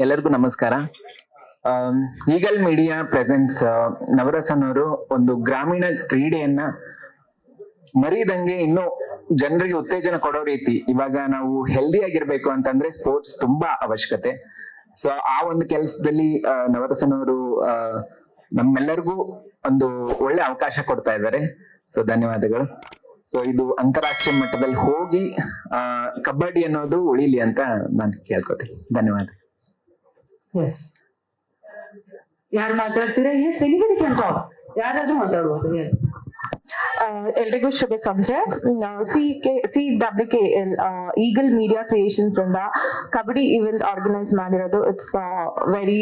ಎಲ್ಲರಿಗೂ ನಮಸ್ಕಾರ. Eagle media presents Navarasan ಅವರು ಒಂದು ಗ್ರಾಮೀಣ ಕ್ರೀಡೆಯನ್ನ ಮರಿದಂಗೆ ಇನ್ನು ಜನರಿಗೆ ಉತ್ತೇಜನ ಕೊಡೋ ರೀತಿ. ಇವಾಗ ನಾವು ಹೆಲ್ದಿ ಆಗಿರ್ಬೇಕು ಅಂತಂದ್ರೆ ಸ್ಪೋರ್ಟ್ಸ್ ತುಂಬಾ ಅವಶ್ಯಕತೆ. ಸೊ ಆ ಒಂದು ಕೆಲಸದಲ್ಲಿ ನವರಸನ್ ಅವರು ನಮ್ಮೆಲ್ಲರಿಗೂ ಒಂದು ಒಳ್ಳೆ ಅವಕಾಶ ಕೊಡ್ತಾ ಇದ್ದಾರೆ. ಸೊ ಧನ್ಯವಾದಗಳು. ಸೊ ಇದು ಅಂತಾರಾಷ್ಟ್ರೀಯ ಮಟ್ಟದಲ್ಲಿ ಹೋಗಿ ಕಬಡ್ಡಿ ಅನ್ನೋದು ಉಳಿಲಿ ಅಂತ ನಾನು ಕೇಳ್ಕೊತೀನಿ. ಧನ್ಯವಾದ. ಯಾರು ಮಾತಾಡ್ತೀರಾ? Yes, anybody can talk. ಯಾರಾದ್ರೂ ಮಾತಾಡ್ಬೋದು. ಎಸ್. ಎಲ್ರಿಗೂ ಶುಭ ಸಂಜೆ. CWKL ಈಗಲ್ ಮೀಡಿಯಾ ಕ್ರಿಯೇಷನ್ಸ್ ಇಂದ ಕಬಡ್ಡಿ ಇವೆಂಟ್ ಆರ್ಗನೈಸ್ ಮಾಡಿರೋದು. It's very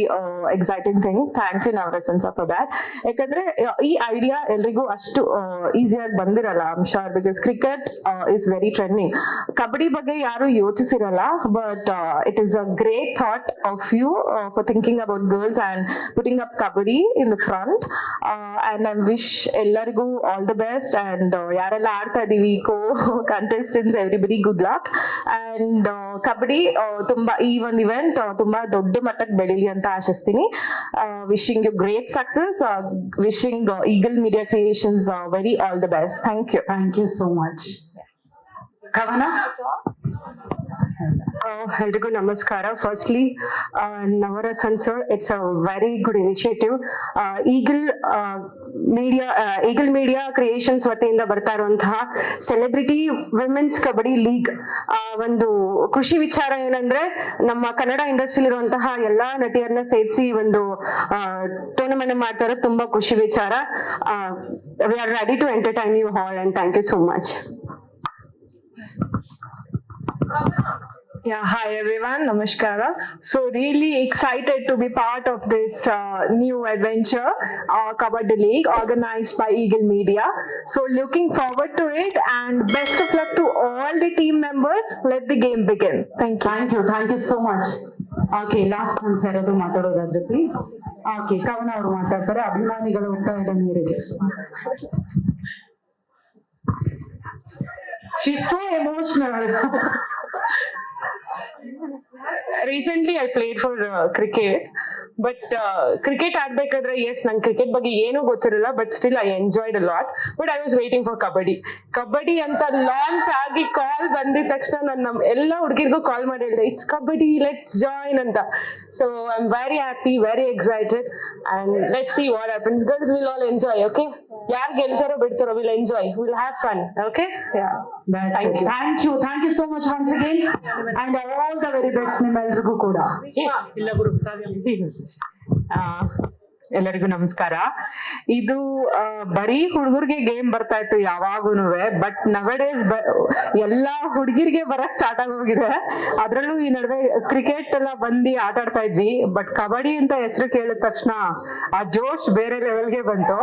exciting thing. Thank you Navarasan sir for that. ಯಾಕಂದ್ರೆ ಈ ಐಡಿಯಾ ಎಲ್ರಿಗೂ ಅಷ್ಟು ಈಸಿಯಾಗಿ ಬಂದಿರಲ್ಲ. I'm sure because cricket is very trending. Kabaddi ಬಗ್ಗೆ ಯಾರು ಯೋಚಿಸಿರಲ್ಲ. But it is a great thought of you for thinking about girls and putting up kabaddi in the front. And I wish ಎಲ್ಲರಿಗೂ ಆಲ್ ದ ಬೆಸ್ಟ್. ಅಂಡ್ ಯಾರೆಲ್ಲ ಆಡ್ತಾ ಇದೀವಿ co contestants, everybody good luck. And kabaddi ತುಂಬಾ ಈ ಒಂದು event ತುಂಬಾ ದೊಡ್ಡ ಮಟ್ಟಕ್ಕೆ ಬೆಳೀಲಿ ಅಂತ ಆಶಿಸ್ತೀನಿ. Wishing you great success. Wishing Eagle Media Creations very all the best. Thank you. Thank you so much. Kavana. ಎಲ್ರಿಗೂ ನಮಸ್ಕಾರ. Firstly Navarasan sir, it's a very good initiative. Eagle Media Creations ವತಿಯಿಂದ ಬರ್ತಾ ಇರುವಂತಹ ಸೆಲೆಬ್ರಿಟಿ ವಿಮೆನ್ಸ್ ಕಬಡ್ಡಿ ಲೀಗ್ ಒಂದು ಖುಷಿ ವಿಚಾರ ಏನಂದ್ರೆ, ನಮ್ಮ ಕನ್ನಡ ಇಂಡಸ್ಟ್ರಿಲಿ ಇರುವಂತಹ ಎಲ್ಲಾ ನಟಿಯರನ್ನ ಸೇರಿಸಿ ಒಂದು ಟೂರ್ನಮೆಂಟ್ ಮಾಡ್ತಾ ಇರೋದು ತುಂಬಾ ಖುಷಿ ವಿಚಾರ. We are ready to entertain you all and thank you so much. Yeah, hi everyone, namaskara. So really excited to be part of this new adventure, Kabaddi League organized by Eagle Media. So looking forward to it and best of luck to all the team members. Let the game begin. Thank you. Thank you. Thank you so much. Okay, last once ಯಾರಾದ್ರೂ ಮಾತಾಡೋದಾದ್ರೆ please. Okay, ಕವನ ಅವರು ಮಾತಾಡ್ತಾರೆ. ಅಭಿಮಾನಿಗಳು ಒತ್ತಾಯದ ಮೇರೆಗೆ. She's so emotional. Recently I played for cricket, but cricket ಆಡ್ಬೇಕಾದ್ರೆ yes ನಂಗೆ ಕ್ರಿಕೆಟ್ ಬಗ್ಗೆ ಏನೂ ಗೊತ್ತಿರಲಿಲ್ಲ, but still I enjoyed a lot. But I was waiting for kabaddi ಅಂತ ಲಾಂಚ್ ಆಗಿ ಕಾಲ್ ಬಂದಿದ ತಕ್ಷಣ ನಾನು ನಮ್ಮ ಎಲ್ಲ ಹುಡುಗಿರ್ಗೂ ಕಾಲ್ ಮಾಡಿ ಹೇಳಿದೆ, ಇಟ್ಸ್ ಕಬಡ್ಡಿ, ಲೆಟ್ಸ್ ಜಾಯಿನ್ ಅಂತ. So I am very happy, very excited and let's see what happens. Girls will all enjoy. Okay, ಯಾರು ಗೆಲ್ತಾರೋ ಬಿಡ್ತಾರೋ, will enjoy, will have fun. Okay, thank you so much once again and all the very best ನಿಮ್ಮೆಲ್ರಿಗೂ ಕೂಡ. ಎಲ್ಲರಿಗೂ ನಮಸ್ಕಾರ. ಇದು ಬರೀ ಹುಡುಗರಿಗೆ ಗೇಮ್ ಬರ್ತಾ ಇತ್ತು ಯಾವಾಗೂನುವೆ, ಬಟ್ ನವಡೇಸ್ ಎಲ್ಲಾ ಹುಡುಗಿರಿಗೆ ಬರಕ್ ಸ್ಟಾರ್ಟ್ ಆಗೋಗಿದೆ. ಅದ್ರಲ್ಲೂ ಈ ನಡುವೆ ಕ್ರಿಕೆಟ್ ಎಲ್ಲ ಬಂದು ಆಟ ಆಡ್ತಾ ಇದ್ವಿ, ಬಟ್ ಕಬಡ್ಡಿ ಅಂತ ಹೆಸರು ಕೇಳಿದ ತಕ್ಷಣ ಆ ಜೋಶ್ ಬೇರೆ ಲೆವೆಲ್ಗೆ ಬಂತು.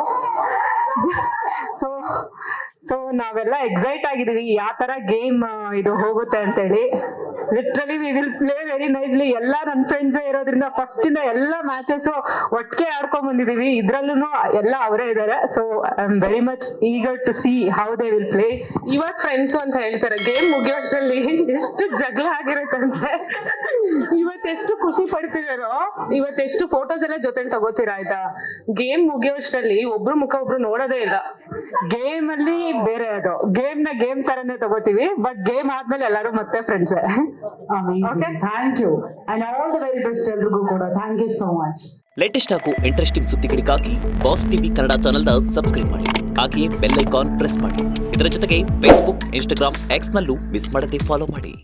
ಸೊ ನಾವೆಲ್ಲ ಎಕ್ಸೈಟ್ ಆಗಿದೀವಿ ಯಾವ ತರ ಗೇಮ್ ಇದು ಹೋಗುತ್ತೆ ಅಂತ ಹೇಳಿ. Literally we will play very nicely. ಎಲ್ಲ ನನ್ನ ಫ್ರೆಂಡ್ಸ್ ಇರೋದ್ರಿಂದ ಫಸ್ಟ್ ಇಂದ ಎಲ್ಲ ಮ್ಯಾಚಸ್ ಒಟ್ಟಿಗೆ ಆಡ್ಕೊಂಡ್ ಬಂದಿದೀವಿ. ಇದ್ರಲ್ಲೂ ಎಲ್ಲ ಅವರೇ ಇದಾರೆ. So I am very much eager to see how they will play. ಇವಾಗ ಫ್ರೆಂಡ್ಸ್ ಅಂತ ಹೇಳ್ತಾರೆ, ಗೇಮ್ ಮುಗಿಯೋಷ್ಟರಲ್ಲಿ ಎಷ್ಟು ಜಗಳ ಆಗಿರುತ್ತಂತೆ. ಇವತ್ತೆಷ್ಟು ಖುಷಿ ಪಡ್ತಿದಾರೋ, ಇವತ್ತೆಷ್ಟು ಫೋಟೋಸ್ ಎಲ್ಲ ಜೊತೆಲಿ ತಗೋತೀರಾ ಆಯ್ತಾ. ಗೇಮ್ ಮುಗಿಯೋಷ್ಟರಲ್ಲಿ ಒಬ್ರು ಮುಖ ಒಬ್ರು ನೋಡೋದೇ ಇಲ್ಲ. ಗೇಮ್ ಅಲ್ಲಿ ಬೇರೆ, ಅದು ಗೇಮ್ ತರನೇ ತಗೋತೀವಿ, ಬಟ್ ಗೇಮ್ ಆದ್ಮೇಲೆ ಎಲ್ಲರೂ ಮತ್ತೆ friends. Thank you and all the very best ಎಲ್ರಿಗೂ ಕೂಡ. Thank you so much. Latest ಹಾಗೂ ಇಂಟ್ರೆಸ್ಟಿಂಗ್ ಸುದ್ದಿಗಳಿಗಾಗಿ ಬಾಸ್ ಟಿವಿ ಕನ್ನಡ ಚಾನೆಲ್ನ ಸಬ್ಸ್ಕ್ರೈಬ್ ಮಾಡಿ. ಹಾಗೆಯೇ ಬೆಲ್ ಐಕಾನ್ ಪ್ರೆಸ್ ಮಾಡಿ. ಇದರ ಜೊತೆಗೆ ಫೇಸ್ಬುಕ್, ಇನ್ಸ್ಟಾಗ್ರಾಮ್, ಎಕ್ಸ್ ನಲ್ಲೂ ಮಿಸ್ ಮಾಡದೆ ಫಾಲೋ ಮಾಡಿ.